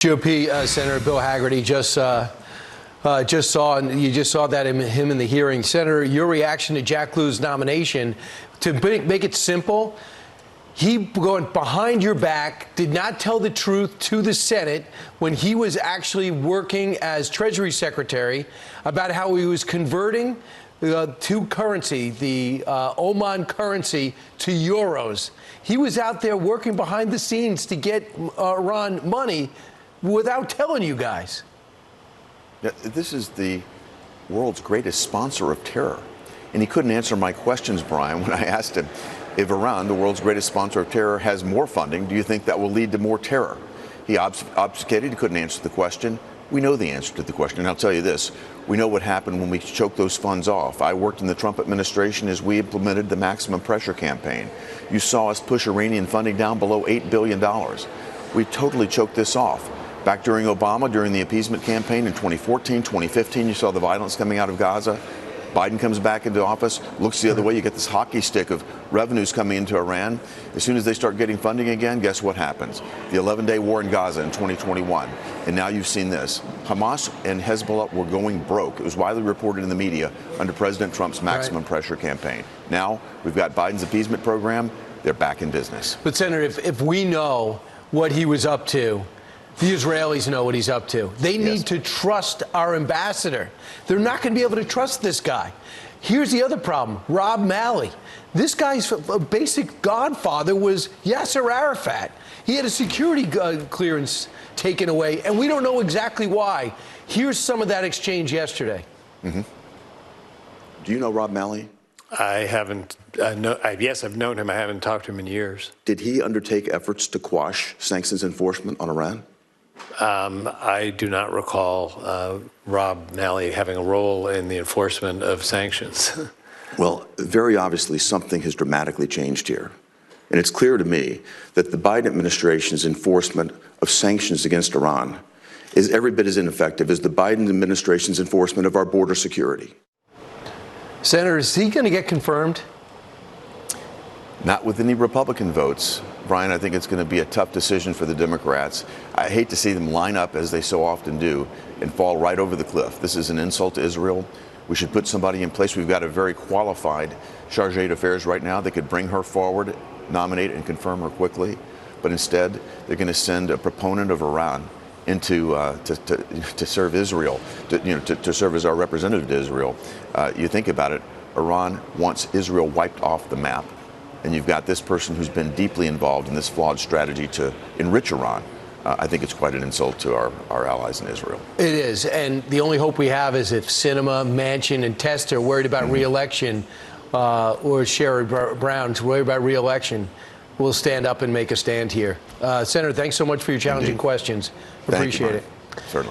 GOP Senator Bill Hagerty just saw, and you just saw that in him in the hearing. Senator, your reaction to Jack Lew's nomination, to make it simple, he going behind your back, did not tell the truth to the Senate when he was actually working as Treasury Secretary about how he was converting to currency, the Oman currency, to euros. He was out there working behind the scenes to get Iran money without telling you guys. Yeah, this is the world's greatest sponsor of terror. And he couldn't answer my questions, Brian, when I asked him, if Iran, the world's greatest sponsor of terror, has more funding, do you think that will lead to more terror? He obfuscated, he couldn't answer the question. We know the answer to the question, and I'll tell you this. We know what happened when we choked those funds off. I worked in the Trump administration as we implemented the maximum pressure campaign. You saw us push Iranian funding down below $8 billion. We totally choked this off. Back during Obama, during the appeasement campaign in 2014, 2015, you saw the violence coming out of Gaza. Biden comes back into office, looks the other way. You get this hockey stick of revenues coming into Iran. As soon as they start getting funding again, guess what happens? The 11-day war in Gaza in 2021. And now you've seen this. Hamas and Hezbollah were going broke. It was widely reported in the media under President Trump's maximum pressure campaign. Now we've got Biden's appeasement program. They're back in business. But, Senator, if we know what he was up to, the Israelis know what he's up to. They need to trust our ambassador. They're not going to be able to trust this guy. Here's the other problem. Rob Malley. This guy's basic godfather was Yasser Arafat. He had a security clearance taken away, and we don't know exactly why. Here's some of that exchange yesterday. Do you know Rob Malley? I haven't. Yes, I've known him. I haven't talked to him in years. Did he undertake efforts to quash sanctions enforcement on Iran? I do not recall Rob Malley having a role in the enforcement of sanctions. Well, very obviously something has dramatically changed here. And it's clear to me that the Biden administration's enforcement of sanctions against Iran is every bit as ineffective as the Biden administration's enforcement of our border security. Senator, is he going to get confirmed? Not with any Republican votes. Brian, I think it's going to be a tough decision for the Democrats. I hate to see them line up, as they so often do, and fall right over the cliff. This is an insult to Israel. We should put somebody in place. We've got a very qualified charge d'affaires right now that could bring her forward, nominate and confirm her quickly. But instead, they're going to send a proponent of Iran into to serve Israel, to serve as our representative to Israel. You think about it, Iran wants Israel wiped off the map. And you've got this person who's been deeply involved in this flawed strategy to enrich Iran. I think it's quite an insult to our allies in Israel. It is. And the only hope we have is if Sinema, Manchin, and Tester are worried about re-election, or Sherrod Brown's worried about re-election, we'll stand up and make a stand here. Senator, thanks so much for your challenging questions. Appreciate it. Certainly.